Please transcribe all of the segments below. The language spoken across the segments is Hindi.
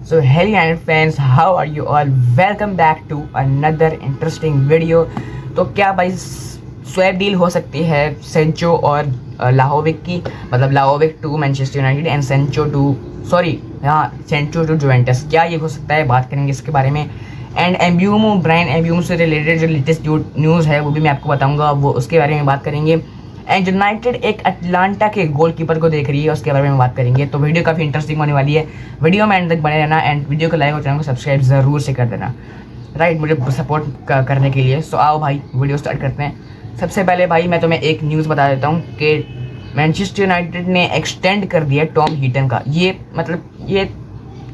So hey United fans, how are you all? Welcome back to another interesting video। तो क्या भाई स्वैप डील हो सकती है सेंचो और लाहोविक की, मतलब Vlahovic to Manchester United and Sancho to Sancho to Juventus, क्या ये हो सकता है? बात करेंगे इसके बारे में। एंड एम्ब्यूमो, ब्रायन एम्ब्यूमो से रिलेटेड जो लेटेस्ट जो न्यूज़ है वो भी मैं आपको बताऊंगा, वो उसके बारे में बात करेंगे। एंड यूनाइटेड एक अटलांटा के गोलकीपर को देख रही है, उसके बारे में बात करेंगे। तो वीडियो काफ़ी इंटरेस्टिंग होने वाली है, वीडियो में एंड तक बने रहना एंड वीडियो को लाइक और चैनल को सब्सक्राइब ज़रूर से कर देना, राइट, मुझे सपोर्ट करने के लिए। सो आओ भाई वीडियो स्टार्ट करते हैं। सबसे पहले भाई मैं तुम्हें एक न्यूज़ बता देता हूँ कि मैनचेस्टर यूनाइटेड ने एक्सटेंड कर दिया टॉम हीटन का। ये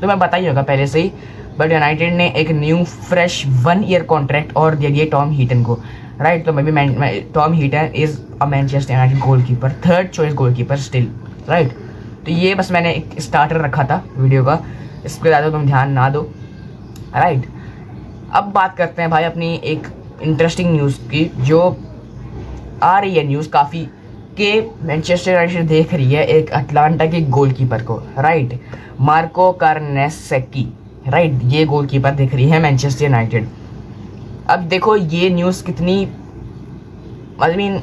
तुम्हें पता ही होगा पहले से ही, बट यूनाइटेड ने एक न्यू फ्रेश 1 ईयर कॉन्ट्रैक्ट और दे दिया टॉम हीटन को, राइट। तो मैं Tom Heaton is a Manchester United goalkeeper, third choice goalkeeper still, right. तो ये बस मैंने एक स्टार्टर रखा था वीडियो का, इस पर ज़्यादा तुम ध्यान ना दो, राइट। अब बात करते हैं भाई अपनी एक इंटरेस्टिंग न्यूज़ की, जो आ रही है न्यूज़ काफ़ी कि मैनचेस्टर यूनाइटेड देख रही है एक अटलांटा के गोलकीपर को, राइट, मार्को कार्नेसेकी, राइट। ये गोलकीपर दिख रही है मैनचेस्टर यूनाइटेड। अब देखो ये न्यूज़ कितनी, आई मीन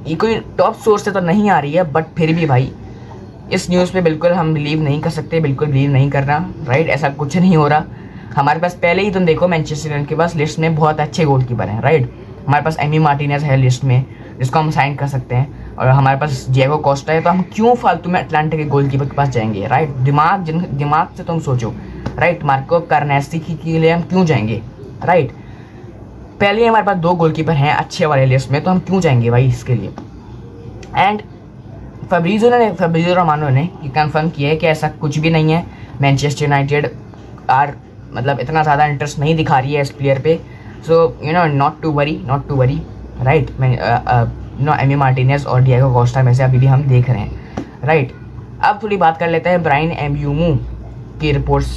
ये कोई टॉप सोर्स से तो नहीं आ रही है, बट फिर भी भाई इस न्यूज़ पे बिल्कुल हम बिलीव नहीं कर सकते, बिल्कुल बिलीव नहीं करना, राइट। ऐसा कुछ नहीं हो रहा। हमारे पास पहले ही तुम देखो मैनचेस्टर यूनाइटेड के पास लिस्ट में बहुत अच्छे गोलकीपर हैं, राइट। हमारे पास एमी मार्टिनेज है लिस्ट में, जिसको हम साइन कर सकते हैं, और हमारे पास डिएगो कोस्टा है। तो हम क्यों फालतू में अटलांटा के गोलकीपर के पास जाएंगे, राइट। दिमाग से तुम सोचो, राइट। मार्को कार्नेसेकी के लिए हम क्यों जाएंगे, राइट। पहले ही हमारे पास 2 गोलकीपर हैं अच्छे वाले लिस्ट में, तो हम क्यों जाएंगे भाई इसके लिए। एंड फैब्रिज़ो रोमानो ने ये कंफर्म किया है कि ऐसा कुछ भी नहीं है। मैनचेस्टर यूनाइटेड मतलब इतना ज़्यादा इंटरेस्ट नहीं दिखा रही है इस प्लेयर पे। So not to worry, right. Emi Martinez और डिएगो कोस्टा में से अभी भी हम देख रहे हैं, राइट। अब थोड़ी बात कर लेते हैं ब्रायन एम्ब्यूमो की रिपोर्ट्स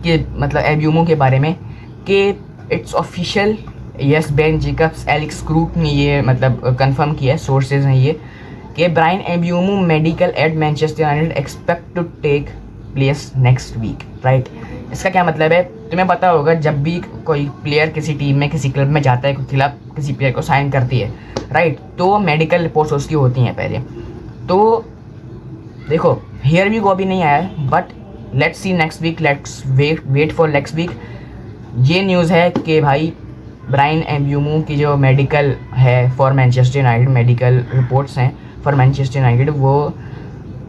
के, मतलब एम्ब्यूमो के बारे में, कि it's official, yes, Ben Jacob's, Alex crook ने ये मतलब कंफर्म किया है, सोर्सेज हैं ये, कि Bryan Mbeumo medical at Manchester United expect to take place next week, right. इसका क्या मतलब है? तुम्हें पता होगा जब भी कोई प्लेयर किसी टीम में, किसी क्लब में जाता है, कोई क्लब किसी प्लेयर को साइन करती है, राइट, तो मेडिकल रिपोर्ट्स उसकी होती हैं पहले। तो देखो हियर वी गो अभी नहीं आया है, but let's see next week, let's wait for next week. ये न्यूज़ है कि भाई ब्रायन एम्ब्यूमो की जो मेडिकल है for Manchester United, medical reports हैं फॉर मैनचेस्टर यूनाइटेड, वो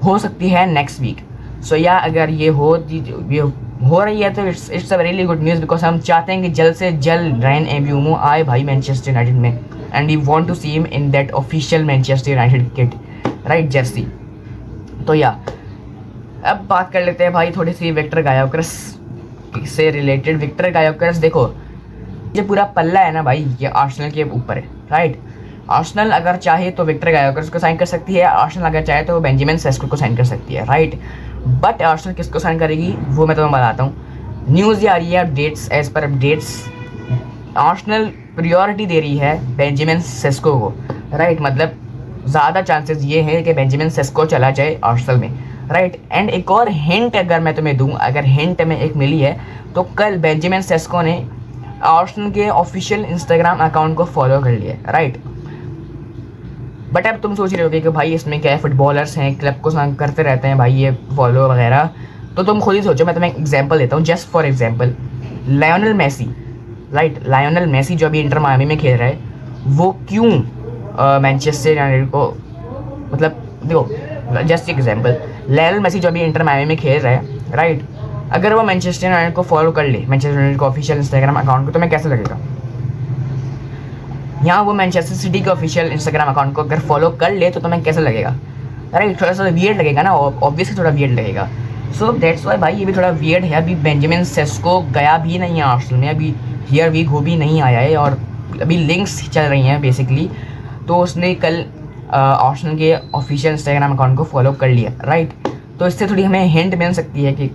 हो सकती है नेक्स्ट वीक। सो या अगर ये हो रही है तो it's a really good news, because हम चाहते हैं कि जल्द से जल्द ब्रायन एम्ब्यूमो आए भाई मैनचेस्टर यूनाइटेड में, and we want to see him in that official Manchester United kit, right, jersey. तो या अब बात कर लेते हैं भाई थोड़ी सी विक्टर गायोकरस से रिलेटेड। विक्टर गायोकरस, देखो ये पूरा पल्ला है ना भाई, ये आर्सेनल के ऊपर है, राइट। आर्सेनल अगर चाहे तो विक्टर गायोकरस को साइन कर सकती है, आर्सेनल अगर चाहे तो बेंजामिन सेस्को को साइन कर सकती है, राइट। बट आर्सेनल किसको साइन करेगी वो मैं तुम्हें बताता हूँ। न्यूज़ ये आ रही है अपडेट्स, एज पर अपडेट्स आर्सेनल प्रायोरिटी दे रही है बेंजामिन सेस्को को, राइट। मतलब ज़्यादा चांसेस ये हैं कि बेंजामिन सेस्को चला जाए आर्सेनल में, राइट। एंड एक और हिंट अगर मैं तुम्हें दूं, अगर हिंट में एक मिली है, तो कल बेंजामिन सेस्को ने आर्सेनल के ऑफिशियल इंस्टाग्राम अकाउंट को फॉलो कर लिया, राइट। बट अब तुम सोच रहे होगे कि भाई इसमें क्या है, फुटबॉलर्स हैं, क्लब को करते रहते हैं भाई ये फॉलो वगैरह, तो तुम खुद ही सोचो। मैं तुम्हें एग्जांपल देता हूँ, just for example Lionel Messi, right. Lionel Messi जो अभी इंटर मायामी में खेल रहा है, वो क्यों मैनचेस्टर यूनाइटेड को, मतलब देखो जस्ट एग्जांपल, लायोनेल मेसी जो अभी इंटर मायामी में खेल रहा है, राइट, अगर वो मैनचेस्टर यूनाइटेड को फॉलो कर ले, मैनचेस्टर यूनाइटेड को ऑफिशियल इंस्टाग्राम अकाउंट को, तुम्हें कैसा लगेगा? यहाँ वो मैनचेस्टर सिटी के ऑफिशियल इंस्टाग्राम अकाउंट को अगर फॉलो कर ले तो तुम्हें कैसा लगेगा? राइट, थोड़ा सा वियर्ड लगेगा ना, ऑब्वियसली थोड़ा वियर्ड लगेगा। सो दैट्स वाई भाई ये भी थोड़ा वियर्ड है। अभी बेंजामिन सेस्को गया भी नहीं है आर्सेनल में, अभी हियर वी गो भी नहीं आया है, और अभी लिंक्स चल रही हैं बेसिकली। तो उसने कल आर्सेनल के ऑफिशियल इंस्टाग्राम अकाउंट को फॉलो कर लिया, राइट। तो इससे थोड़ी हमें हिंट मिल सकती है कि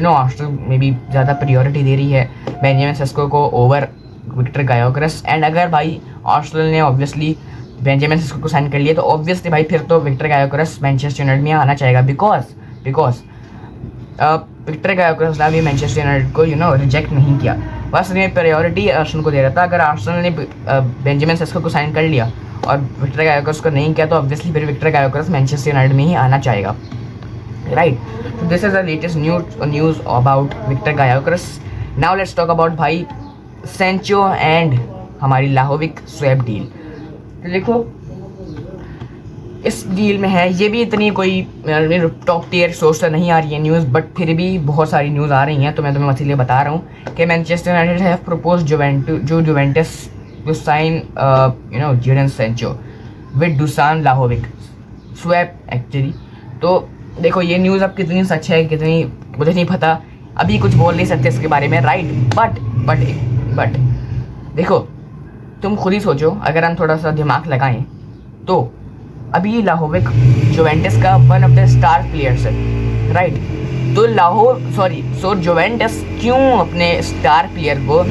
आर्सेनल में भी ज़्यादा प्रायोरिटी दे रही है बेंजामिन सेस्को को ओवर विक्टर गायोकरस। एंड अगर भाई आर्सेनल ने ऑब्वियसली बेंजामिन सेस्को को साइन कर लिया, तो ऑब्वियसली भाई फिर तो विक्टर गायोकरस मैनचेस्टर यूनाइटेड में आना चाहेगा, बिकॉज विक्टर गायोकरस ने भी मैनचेस्टर यूनाइटेड को रिजेक्ट नहीं किया, बस ने प्रायोरिटी आर्सेनल को दे रहा था। अगर आर्सेनल ने बेंजामिन सेस्को को साइन कर लिया और विक्टर गायोकरस को नहीं किया तो ऑब्वियसली फिर विक्टर गायोकरस मैनचेस्टर यूनाइटेड में ही आना चाहेगा, राइट। तो this is the latest news about Viktor Gyokeres. Now let's talk about भाई सेंचो एंड हमारी लाहोविक स्वैप डील। तो देखो इस डील में है, ये भी इतनी कोई टॉप टियर सोर्स से नहीं आ रही है न्यूज़, बट फिर भी बहुत सारी न्यूज़ आ रही हैं, तो मैं तुम्हें इसीलिए बता रहा हूँ कि Manchester United have propose Juventus to sign Jadon Sancho with Dusan Vlahovic swap actually. तो देखो ये न्यूज़ अब कितनी सच है कितनी मुझे नहीं पता, अभी कुछ बोल नहीं सकते इसके बारे में, राइट। बट देखो तुम खुद ही सोचो, अगर हम थोड़ा सा दिमाग लगाएं तो अभी लाहोविक जुवेंटस का one of the star players है, राइट। तो जुवेंटस क्यों अपने स्टार प्लेयर को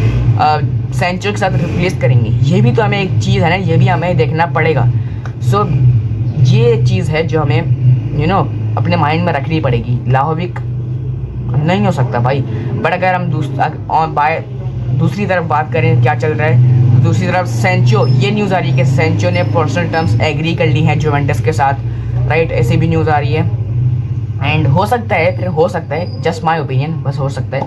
सेंचो के साथ रिप्लेस करेंगे, ये भी तो हमें एक चीज़ है ना, ये भी हमें देखना पड़ेगा। ये चीज़ है जो हमें अपने माइंड में रखनी पड़ेगी। लाहोविक नहीं हो सकता भाई, बट अगर हम दूसरी तरफ बात करें क्या चल रहा है, तो दूसरी तरफ सेंचो, ये न्यूज़ आ रही है कि सेंचो ने पर्सनल टर्म्स एग्री कर ली हैं जुवेंटस के साथ, राइट। ऐसी भी न्यूज़ आ रही है एंड हो सकता है जस्ट माय ओपिनियन, बस हो सकता है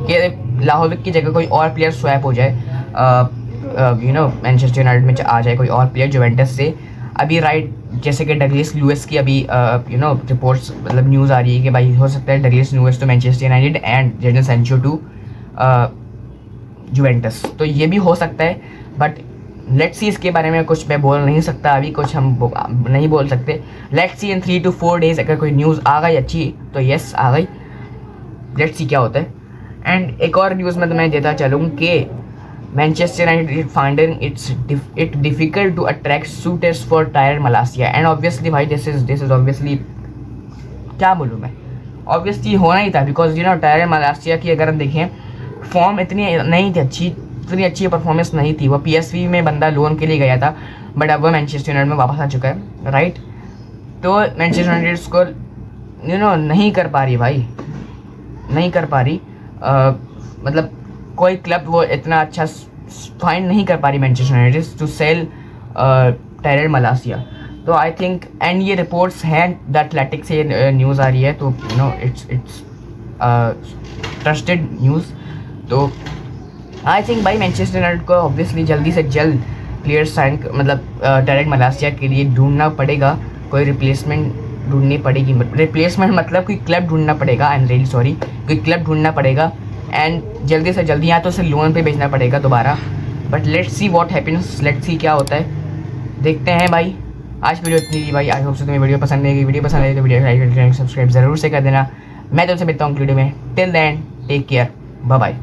कि लाहोविक की जगह कोई और प्लेयर स्वैप हो जाए, मैनचेस्टर यूनाइटेड में आ जाए कोई और प्लेयर जुवेंटस से अभी, राइट। जैसे कि डगलस लुइस की अभी रिपोर्ट्स मतलब न्यूज़ आ रही है कि भाई हो सकता है Douglas Luiz to Manchester United and Jadon Sancho to Juventus, तो ये भी हो सकता है। बट लेट्स सी, इसके बारे में कुछ मैं बोल नहीं सकता अभी, कुछ हम नहीं बोल सकते। Let's see in 3 to 4 days अगर कोई न्यूज़ आ गई अच्छी तो यस आ गई, लेट्स सी क्या होता है। एंड एक और न्यूज़ में तुम्हें देता चलूँ कि Manchester United finding it difficult to attract suitors for Tyrell Malacia and obviously भाई दिस इज ऑब्वियसली, क्या बोलूँ मैं, ऑब्वियसली होना ही था, बिकॉज टायर मलासिया की अगर हम देखें फॉर्म इतनी नहीं थी अच्छी, इतनी अच्छी परफॉर्मेंस नहीं थी। वो PSV में बंदा लोन के लिए गया था, बट अब वो मैनचेस्टर यूनाइटेड में वापस आ चुका है, राइट। तो मैनचेस्टर यूनाइटेड को नहीं कर पा रही भाई, नहीं कर पा रही, मतलब कोई क्लब वो इतना अच्छा फाइंड नहीं कर पा रही Manchester United to sell Tyrell Malacia. तो आई थिंक एंड ये रिपोर्ट्स हैं द एथलेटिक से न्यूज़ आ रही है, तो इट्स ट्रस्टेड न्यूज़। तो आई थिंक भाई मैनचेस्टर यूनाइटेड को ऑब्वियसली जल्दी से जल्द प्लेयर साइन मतलब टायर मलासिया के लिए ढूंढना पड़ेगा, कोई रिप्लेसमेंट ढूंढनी पड़ेगी, रिप्लेसमेंट मतलब कोई क्लब ढूंढना पड़ेगा, आई एम रियली सॉरी, कोई क्लब ढूंढना पड़ेगा एंड जल्दी से जल्दी, या तो उसे लोन पे भेजना पड़ेगा दोबारा। But let's see what happens, let's see क्या होता है, देखते हैं भाई। आज वीडियो इतनी थी भाई, आई होप से तुम्हें वीडियो पसंद आएगी। वीडियो पसंद आई तो वीडियो लाइक सब्सक्राइब जरूर से कर देना। मैं तुमसे मिलता हूँ वीडियो में, till then take care, bye bye.